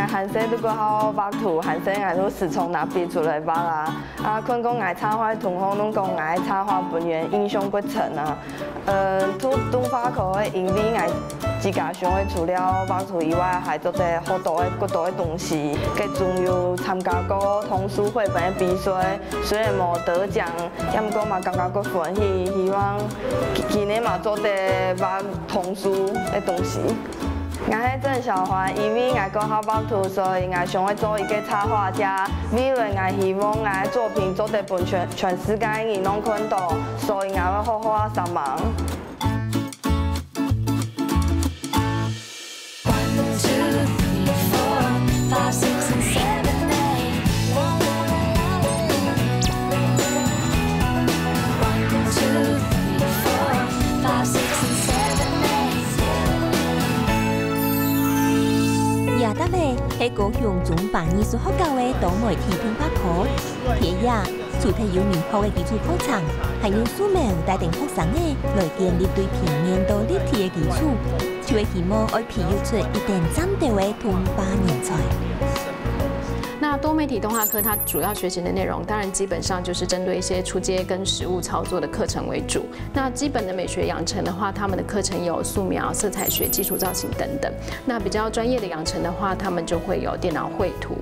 爱韩生如果好画图，韩生爱都时从哪边出来画啦。啊，困讲爱插画，同行拢讲爱插画本源英雄不成啊。动画课的因为爱自家想要除了画图以外，还做者好多的更多的东西。佮仲有参加过童书绘本的比赛，虽然无得奖，也毋过嘛感觉佮欢喜，希望今年嘛做者画童书的东西。 我迄郑小环，因为我讲好画图，所以我想要做一个插画家。未来我希望我的作品做得本全世界人拢看到，所以我要好好啊上网。 亚达妹係高雄中辦藝術學校嘅多媒體動畫課，第一除咗有明確嘅基礎課程，還有書名帶定學生嘅來建立對平面到立體嘅基礎，就係希望可以培育出一定針對嘅動畫人才。 那多媒体动画科它主要学习的内容，当然基本上就是针对一些初阶跟实务操作的课程为主。那基本的美学养成的话，他们的课程有素描、色彩学、基础造型等等。那比较专业的养成的话，他们就会有电脑绘图，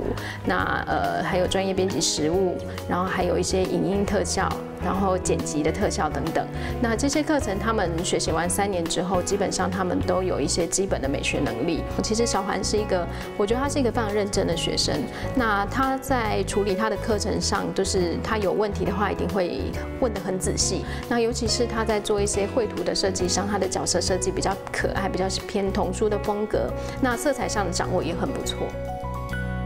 那还有专业编辑实务，然后还有一些影音特效。 然后剪辑的特效等等，那这些课程他们学习完3年之后，基本上他们都有一些基本的美学能力。其实小环是一个，我觉得他是一个非常认真的学生。那他在处理他的课程上，就是他有问题的话，一定会问得很仔细。那尤其是他在做一些绘图的设计上，他的角色设计比较可爱，比较偏童书的风格。那色彩上的掌握也很不错。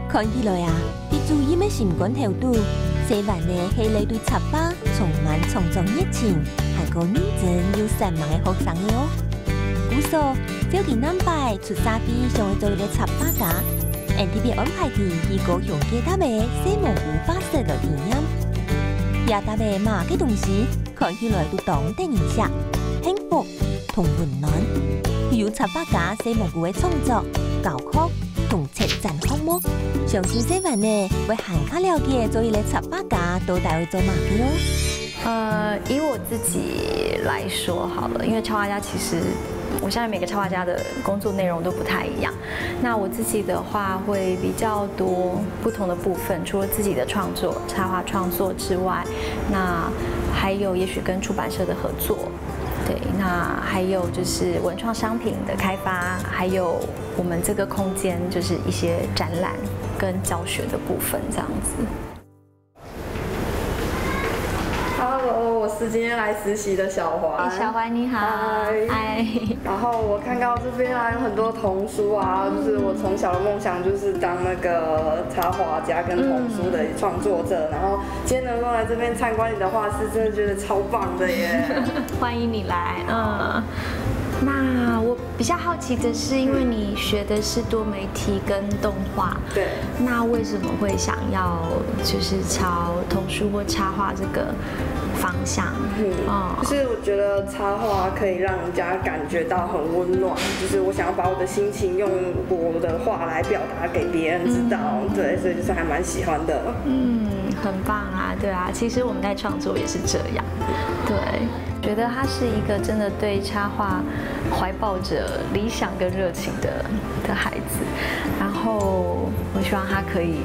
看起來啊，啲主演嘅成管頭度。 細環呢係你對插畫充滿創作熱情，係個認真又善忘嘅學生嘅哦。故所少啲南擺出沙比想做嘅插畫家 ，NTV 安排佢去高雄嘅搭嘅西蒙湖發射嘅體驗。也搭嘅馬嘅東西看起來都當地影響，幸福同溫暖。有插畫家西蒙湖嘅創作、教學。 同策展項目，相信細環呢會更加了解做一個插畫家到底會做乜嘅哦。以我自己來說好了，因為插畫家其實，我相信每個插畫家的工作內容都不太一樣。那我自己的話會比較多不同的部分，除了自己的創作、插畫創作之外，那還有也許跟出版社的合作。 对，那还有就是文創商品的開發，還有我們這個空間就是一些展覽跟教學的部分，這樣子。Hello， 我是今天来實習的小環。小環你好。嗨。然後我看到這邊還有很多童書啊，就是我從小的夢想就是當那個插畫家跟童書的創作者。然後今天能夠來這邊參觀你的畫室，真的覺得超棒的耶！歡迎你來。那我比較好奇的是，因為你學的是多媒體跟動畫，對，那為什麼會想要就是朝童書或插畫這個方向？就是我覺得插畫可以讓人家感覺到很溫暖，就是我想要把我的心情用我的畫來表達給別人知道，對，所以就是還蠻喜歡的。很棒啊，對啊，其實我們在創作也是這樣，對。 覺得他是一個真的對插畫懷抱着理想跟熱情的孩子，然後我希望他可以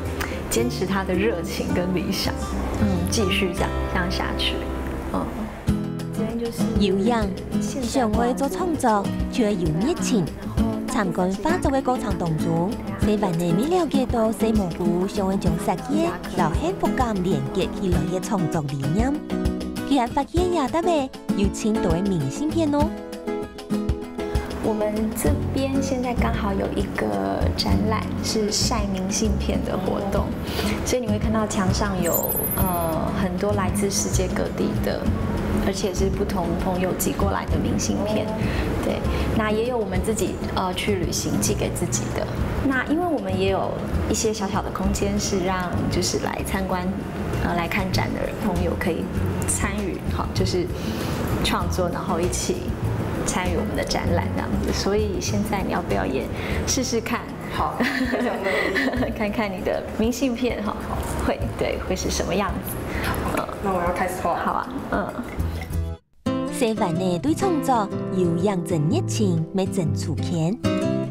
堅持他的熱情跟理想，繼續這樣下去。有人想為做創作，卻有熱情。參觀畫作嘅過程當中，細環內面了解到西蒙湖想要將實業和幸福感連結起來嘅創作理念。 居然發現亞達妹有青島的明信片哦！我們這邊現在剛好有一個展覽，是曬明信片的活動，所以你會看到牆上有很多來自世界各地的，而且是不同朋友寄過來的明信片。對，那也有我們自己去旅行寄給自己的。那因為我們也有一些小小的空間，是讓就是來參觀。 來看展的朋友可以參與，好，就是創作，然後一起參與我們的展覽這樣子。所以現在你要不要也試試看？好，非常乐意。看看你的明信片哈，会是什么样子？那我要开始画。好啊，西湾呢对创作有养成热情，没真出钱，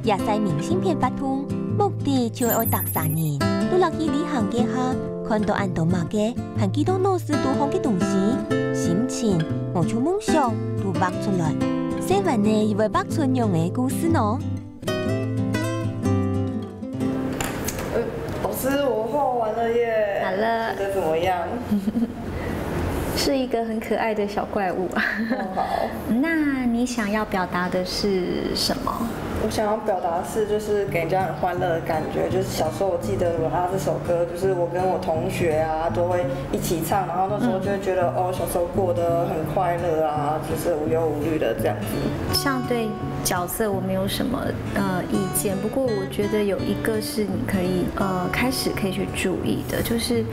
也使明信片发通，目的就係愛達三人都落去旅行嘅下，看到人都馬嘅，還見到老師都好嘅東西，心情無處夢想都畫出來。西灣呢以為畫出樣嘅故事呢？老師，我畫完了耶！好了，覺得怎麼樣？是一個很可愛的小怪物。好，那你想要表達的是什麼？我想要表达的是，就是给人家很欢乐的感觉。就是小时候我记得《吻啊》这首歌，就是我跟我同学啊都会一起唱，然后那时候就会觉得哦，小时候过得很快乐啊，就是无忧无虑的这样子。像对角色我没有什么意见，不过我觉得有一个是你可以开始可以去注意的，就是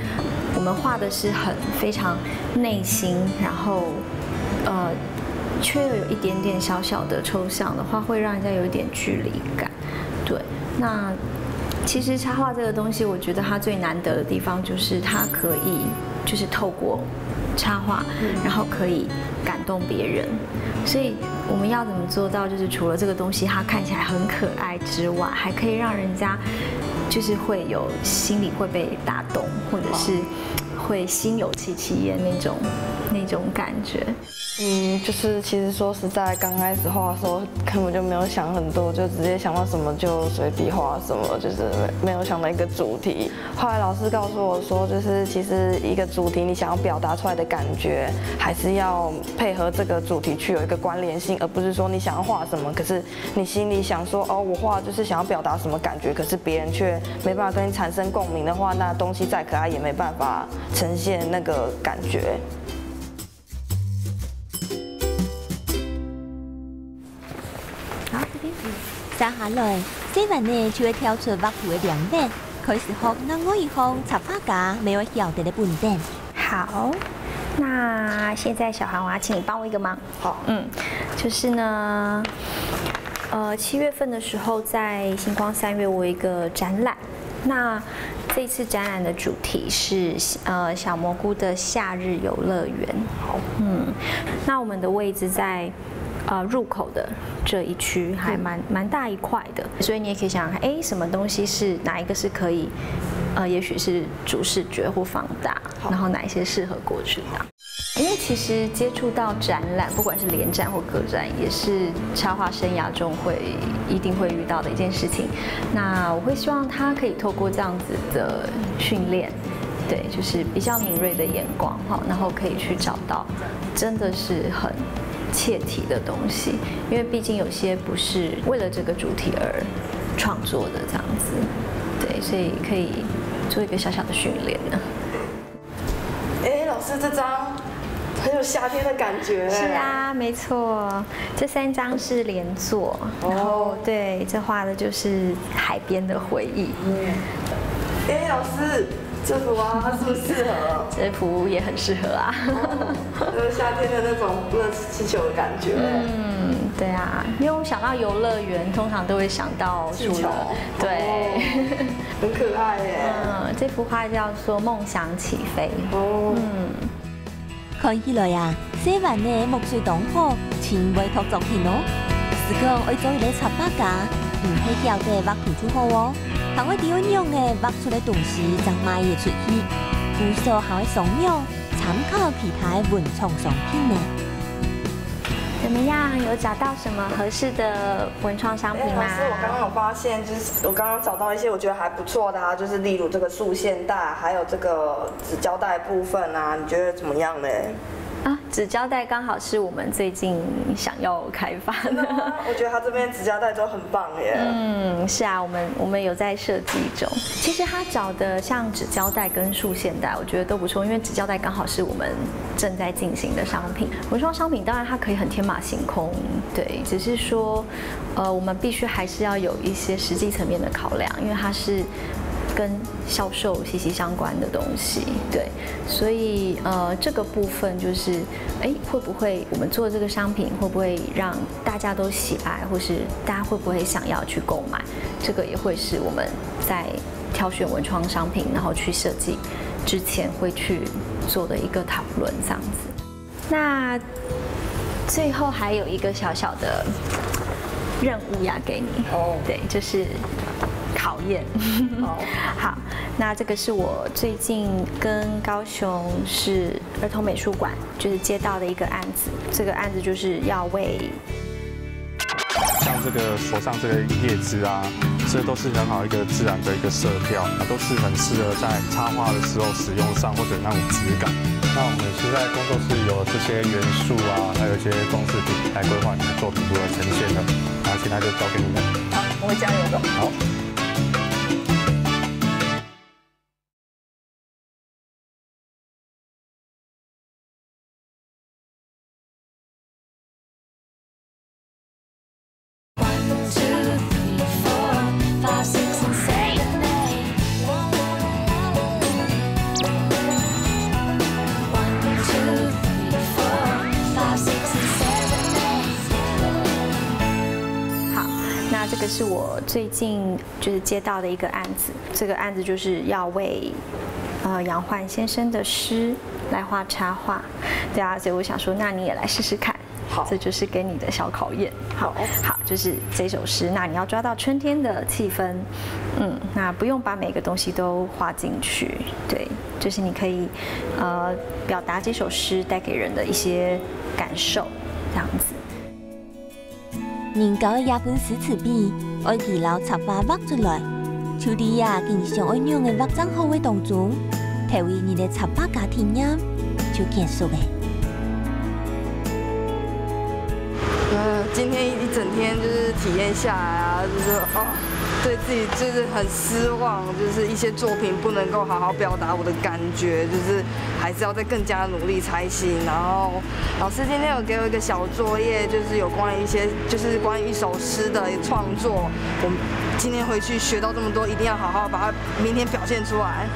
我们画的是非常内心，然后却又有一点点小小的抽象的话，会让人家有一点距离感。对，那其实插画这个东西，我觉得它最难得的地方就是它可以就是透过插画，然后可以感动别人。所以我们要怎么做到，就是除了这个东西它看起来很可爱之外，还可以让人家就是会有心里会被打动，或者是会心有戚戚焉那种感觉。就是其实说实在，刚开始画的时候根本就没有想很多，就直接想到什么就随笔画什么，就是没有想到一个主题。后来老师告诉我说，就是其实一个主题你想要表达出来的感觉，还是要配合这个主题去有一个关联性，而不是说你想要画什么，可是你心里想说哦，我画就是想要表达什么感觉，可是别人却没办法跟你产生共鸣的话，那东西再可爱也没办法呈现那个感觉。接下來，西灣呢就會跳出畫圖嘅亮點，開始學另外一項插畫家沒有曉得的本點。好，那現在小韓，我要請你幫我一個忙。好，就是呢，7月份的時候在星光3月我有一個展覽，那這次展覽的主題是小蘑菇的夏日遊樂園。好，那我們的位置在入口的這一區還蠻大一塊的，所以你也可以想想看，哎，什麼東西是哪一個是可以，也許是主視覺或放大，然後哪一些適合過去的。因為其實接觸到展覽，不管是聯展或個展，也是插畫生涯中一定會遇到的一件事情。那我會希望他可以透過這樣子的訓練，對，就是比較敏銳的眼光哈，然後可以去找到真的是很切題的東西，因為畢竟有些不是為了這個主題而創作的這樣子，對，所以可以做一個小小的訓練呢。哎，老師這張很有夏天的感覺。是啊，沒錯，這3張是連作，然後對，這畫的就是海邊的回憶。哎，老師。這幅啊，它適不適合？這幅也很適合啊，就是夏天的那種熱氣球的感覺。對啊，因為我想到遊樂園，通常都會想到氣球，對，很可愛耶。這幅畫叫做《夢想起飛》。看起來啊，西灣呢木水當好，前衛托作品哦。是講愛做一個插畫家，唔係曉得畫圖就好哦。還會點樣嘅畫出來東西，就賣嘢出去，有時候還會慫恿參考其他文創商品呢。怎麼樣？有找到什麼合適的文創商品嗎？老師，我剛剛有發現，就是我剛剛找到一些我覺得還不錯的啊，就是例如這個束線帶，還有這個紙膠帶部分啊，你覺得怎麼樣呢？啊，紙膠帶剛好是我們最近想要開發的。我覺得它這邊紙膠帶都很棒耶。是啊，我們有在設計中。其實他找的像紙膠帶跟束線帶，我覺得都不錯，因為紙膠帶剛好是我們正在進行的商品。文創商品當然它可以很天馬行空，對，只是說，我們必須還是要有一些實際層面的考量，因為它是跟销售息息相关的东西，对，所以这个部分就是，会不会我们做这个商品会不会让大家都喜爱，或是大家会不会想要去购买，这个也会是我们在挑选文创商品，然后去设计之前会去做的一个讨论，这样子。那最后还有一个小小的任务要给你，对，就是考验。好，那这个是我最近跟高雄市儿童美术馆就是接到的一个案子，这个案子就是要为像这个手上这个叶子啊，这都是很好一个自然的一个色调，都是很适合在插画的时候使用上，或者那种质感。那我们现在工作室有这些元素啊，还有一些装饰品来规划你的作品如何呈现的。那现在就交给你们。好，我会加油的。好。这个是我最近就是接到的一个案子，这个案子就是要为杨焕先生的诗来画插画，对啊，所以我想说，那你也来试试看。好，这就是给你的小考验。好，就是这首诗，那你要抓到春天的气氛，那不用把每个东西都画进去，对，就是你可以表达这首诗带给人的一些感受，这样子。人教的亚本诗词笔，爱提牢插画画出来。秋弟呀，经常爱用的画账号的当中，体会你的插画家体验就结束了。今天一整天就是体验下来啊，就是对自己就是很失望，就是一些作品不能够好好表达我的感觉，就是还是要再更加努力才行。然后老师今天有给我一个小作业，就是有关于关于一首诗的创作。我今天回去学到这么多，一定要好好把它明天表现出来，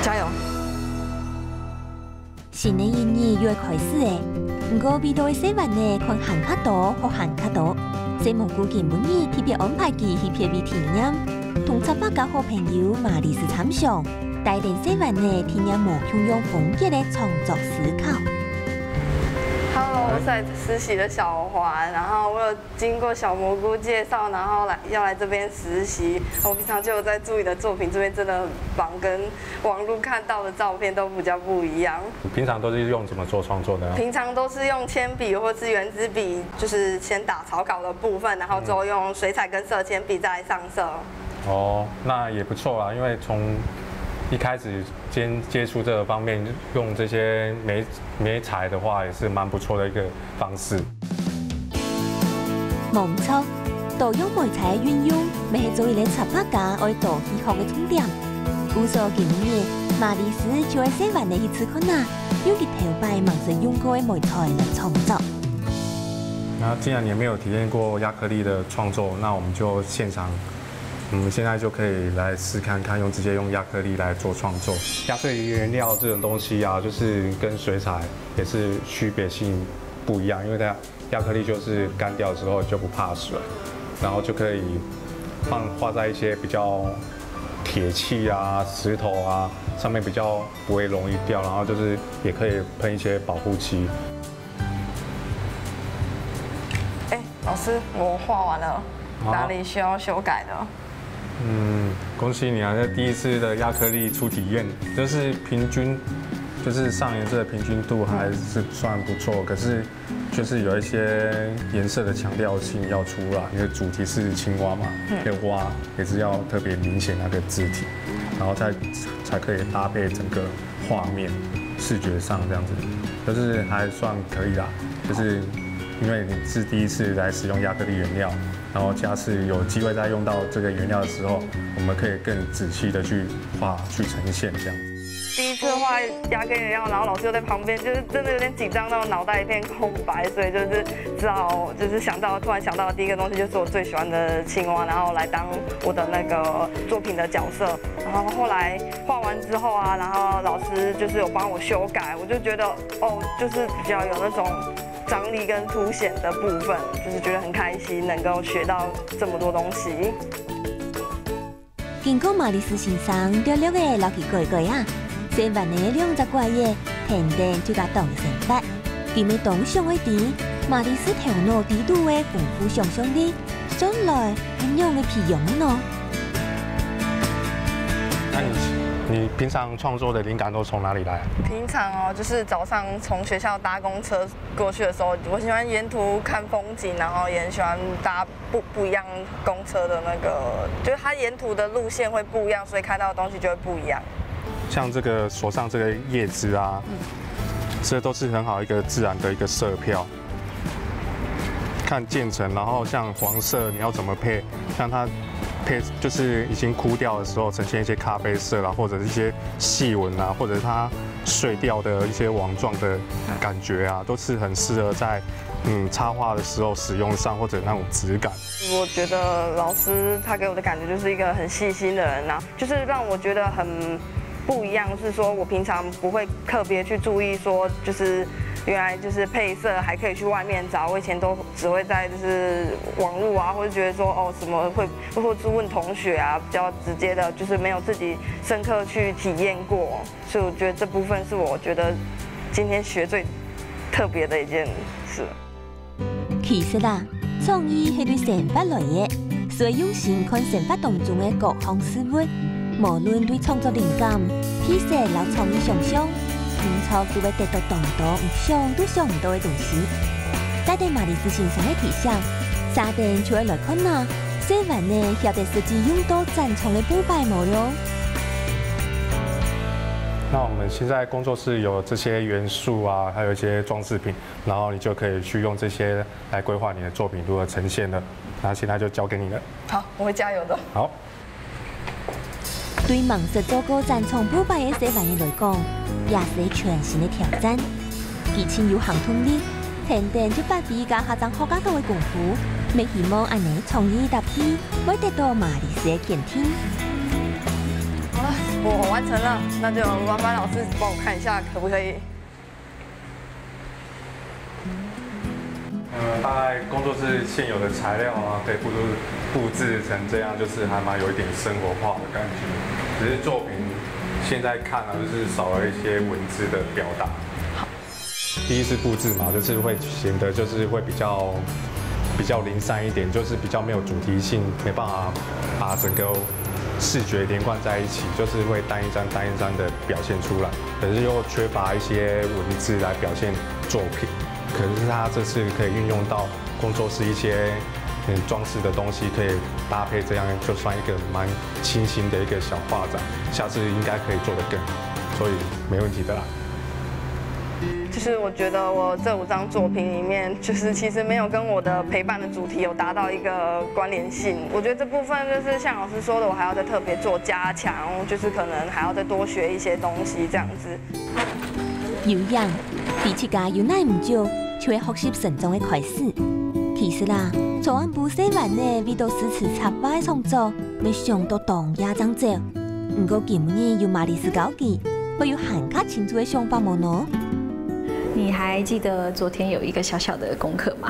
加油！新的一年又开始诶，不过味道的洗完呢，看行较多或行较多。西蒙古今本日特别安排其去撇味体验，同插画家好朋友马丽斯参详，带领西湾呢体验无同样风格的创作思考。Hello， 我是来实习的小环，然后我有经过小蘑菇介绍，然后要来这边实习。我平常就有在注意的作品，这边真的很棒，跟网络看到的照片都比较不一样。平常都是用怎么做创作的？平常都是用铅笔或是圆珠笔，就是先打草稿的部分，然后之后用水彩跟色铅笔再上色。哦，那也不错啦，因为从一开始接触这个方面，用这些媒材的话，也是蛮不错的一个方式。冇错，多用媒材的运用，咪係做一個插畫家愛做喜學嘅重點。故所今年，馬里斯就喺西灣嘅一次看啊，用佢頭擺盲神用過嘅媒材來創作。那既然你沒有體驗過亞克力的創作，那我們就現場。我们现在就可以来試看看，直接用亚克力来做创作。亚克力原料这种东西啊，就是跟水彩也是区别性不一样，因为它亚克力就是干掉之后就不怕水，然后就可以画在一些比较铁器啊、石头啊上面，比较不会容易掉，然后就是也可以喷一些保护漆。老師，我畫完了，哪裡需要修改的？恭喜你啊！这第一次的亚克力初体验，就是平均，就是上颜色的平均度还是算不错，可是就是有一些颜色的强调性要出来，因为主题是青蛙嘛，那个蛙也是要特别明显那个字体，然后才可以搭配整个画面视觉上这样子，就是还算可以啦，就是因为你是第一次来使用亚克力原料。然后下次有机会再用到这个原料的时候，我们可以更仔细的去画、去呈现这样。第一次画画亚克力颜料，然后老师又在旁边，就是真的有点紧张到脑袋一片空白，所以就是只好就是突然想到的第一个东西就是我最喜欢的青蛙，然后来当我的那个作品的角色。然后后来画完之后啊，然后老师就是有帮我修改，我就觉得就是比较有那种张力跟凸显的部分，就是觉得很开心，能够学到这么多东西。经过马里斯先生着力的老去改啊，写完的200多页，田田就甲当成法。今日当上的题，马里斯头脑低度的丰富想象力，将来怎样的培养呢？那你平常创作的灵感都从哪里来？平常就是早上从学校搭公车过去的时候，我喜欢沿途看风景，然后也很喜欢搭不一样公车的那个，就是它沿途的路线会不一样，所以看到的东西就会不一样。像这个手上这个叶子啊，这都是很好一个自然的一个色票。看渐层，然后像黄色你要怎么配，像它配就是已经枯掉的时候，呈现一些咖啡色啦，或者是一些细纹啊，或者它碎掉的一些网状的感觉啊，都是很适合在插画的时候使用上，或者那种质感。我觉得老师他给我的感觉就是一个很细心的人啊，就是让我觉得很不一样，是说我平常不会特别去注意说就是原来就是配色还可以去外面找，我以前都只会在就是网络啊，或者觉得说什么会去问同学啊，比较直接的，就是没有自己深刻去体验过，所以我觉得这部分是我觉得今天学最特别的一件事。其实啦，创意係對想法來嘅，所以用心看想法當中嘅各項事物，無論對創作靈感、編寫有創意想象。拼湊就會得到更多想都想唔到嘅東西。在對馬里斯先生嘅提醒，沙丁就會來看啦，寫完呢曉得實際用到展場嘅布擺冇喲。那我们现在工作室有这些元素啊，还有一些装饰品，然后你就可以去用这些来规划你的作品如何呈现了。那现在就交给你了。好，我會加油的。好。對盲實做過展場布擺嘅寫完嘅來講，也是全新嘅挑戰。以前有行動力，田田就把自家下張學家到嘅功夫，未希望安尼創意搭配，會得到馬里斯嘅肯定。好了，我完成了，那就麻煩老師幫我看一下，可不可以？大概工作室现有的材料啊，可以布置成这样，就是还蛮有一点生活化的感觉。只是作品现在看啊，就是少了一些文字的表达。第一次布置嘛，就是会显得就是会比较零散一点，就是比较没有主题性，没办法把整个视觉连贯在一起，就是会单一张的表现出来，可是又缺乏一些文字来表现作品。可是他这次可以运用到工作室一些装饰的东西，可以搭配这样，就算一个蛮清新的一个小画展，下次应该可以做得更好，所以没问题的啦。就是我觉得我这5张作品里面，就是其实没有跟我的陪伴的主題有達到一個關聯性。我覺得這部分就是像老師說的，我還要再特別做加強，就是可能還要再多學一些東西這樣子。有樣第7屆有耐唔少，就會學習成長嘅開始。其實啦，做完部寫完呢，為到詩詞插畫嘅創作，未想到當也爭走。不過今年有馬里斯交記，會有更加清楚嘅想法冇呢？你还记得昨天有一个小小的功课吗？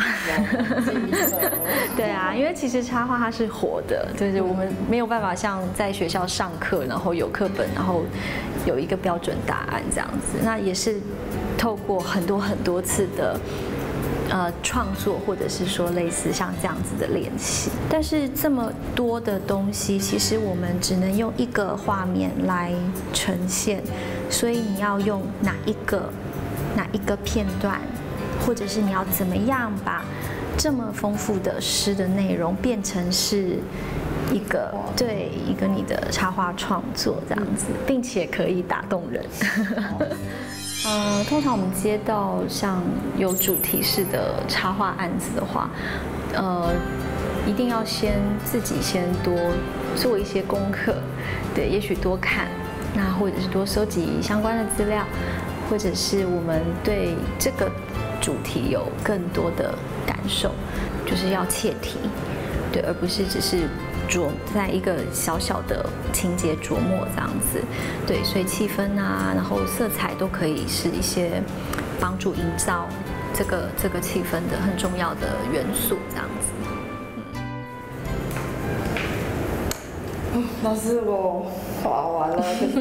对啊，因为其实插画它是活的，就是我们没有办法像在学校上课，然后有课本，然后有一个标准答案这样子。那也是透过很多次的创作，或者是说类似像这样子的练习。但是这么多的东西，其实我们只能用一个画面来呈现，所以你要用哪一个片段，或者是你要怎么样把这么丰富的诗的内容变成是一个你的插画创作这样子，并且可以打动人。通常我们接到像有主题式的插画案子的话，一定要自己先多做一些功课，对，也许多看，那或者是多收集相关的资料，或者是我们对这个主题有更多的感受，就是要切题，对，而不是只是在一个小小的情节琢磨这样子，对，所以气氛啊，然后色彩都可以是一些帮助营造这个气氛的很重要的元素这样子。老师，我画完了，可是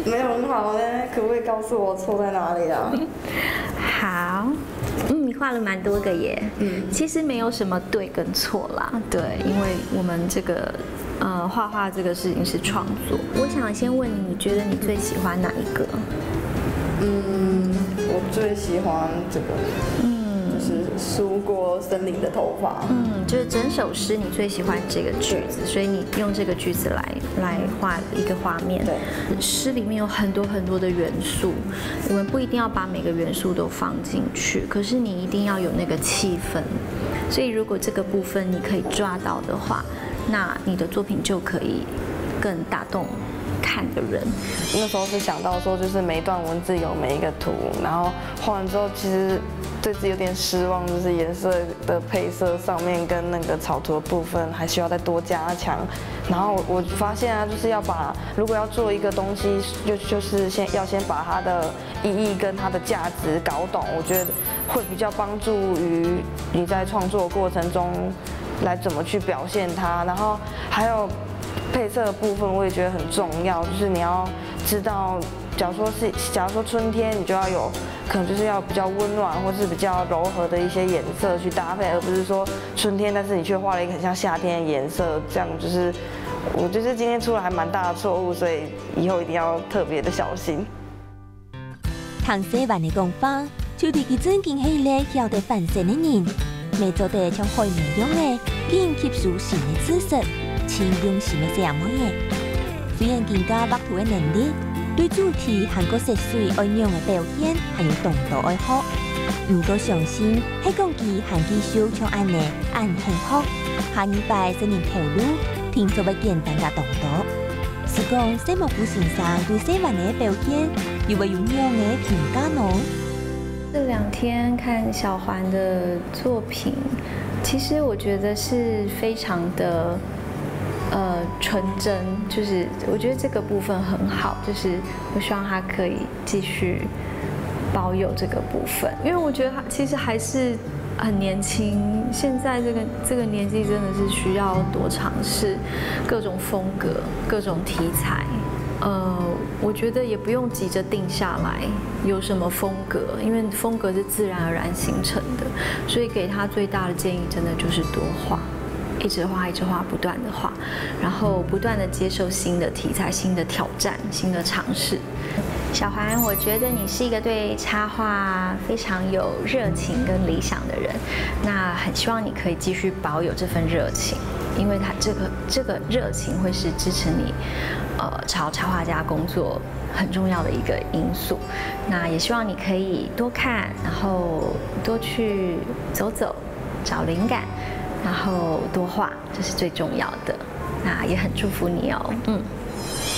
没有很好呢，可不可以告诉我错在哪里啊？好，你画了蛮多个耶。其实没有什么对跟错啦，对，因为我们这个画画这个事情是创作。我想先问你，你觉得你最喜欢哪一个？我最喜欢这个。就是梳过森林的头发。就是整首诗你最喜欢这个句子，所以你用这个句子来画一个画面。对，诗里面有很多很多的元素，我们不一定要把每个元素都放进去，可是你一定要有那个气氛。所以如果这个部分你可以抓到的话，那你的作品就可以更打动看的人。那时候是想到说，就是每一段文字有每一个图，然后画完之后，其实对自己有点失望，就是颜色的配色上面跟那个草图的部分还需要再多加强。然后我发现啊，就是如果要做一个东西，就是先把它的意义跟它的价值搞懂，我觉得会比较帮助于你在创作过程中来怎么去表现它。然后还有配色的部分，我也觉得很重要，就是你要知道，假如说春天，你就要有可能就是要比较温暖或是比较柔和的一些颜色去搭配，而不是说春天，但是你却画了一个很像夏天的颜色，这样就是我觉得今天出了还蛮大的错误，所以以后一定要特别的小心。唐西文的讲法，就伫佢真经系咧晓得反省的人，未做得像海绵样的，竟吸收新的知识，请用心的这样嘢。虽然更加画图的能力，对主题韩国色水爱用的表现还有动作爱好，唔过相信喺讲佢韩技术像安尼按幸福，下一拜真年头路，听做不简单嘅动作。是讲西木古先生对西文的表现，有冇有样嘅评价呢？这2天看小环的作品，其实我觉得是非常的纯真，就是我觉得这个部分很好，就是我希望他可以继续保有这个部分，因为我觉得他其实还是很年轻，现在这个年纪真的是需要多尝试各种风格、各种题材。我觉得也不用急着定下来有什么风格，因为风格是自然而然形成的，所以给他最大的建议真的就是多画，一直画，一直画，不断的画，然后不断的接受新的题材、新的挑战、新的尝试。小环，我觉得你是一个对插画非常有热情跟理想的人，那很希望你可以继续保有这份热情，因为它这个热情会是支持你朝插画家工作很重要的一个因素。那也希望你可以多看，然后多去走走，找灵感，然后多画，这是最重要的。那也很祝福你哦。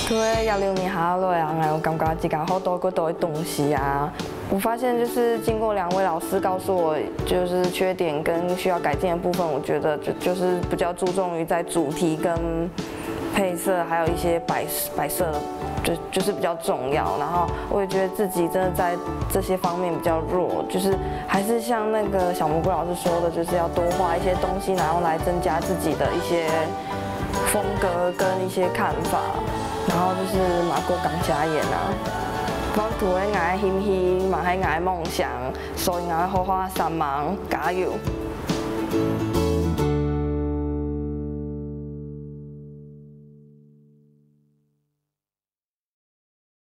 对，16年下来啊，我感觉自己好多的东西啊。我发现就是经过2位老师告诉我，就是缺点跟需要改进的部分，我觉得就是比较注重于在主题跟配色，还有一些摆设，就是比较重要。然后我也觉得自己真的在这些方面比较弱，就是还是像那个小蘑菇老师说的，就是要多画一些东西，然后来增加自己的一些风格跟一些看法。然后就是马过港加演啊，我图喺我嘅興趣，嘛喺我嘅夢想，所以我好好3忙加油。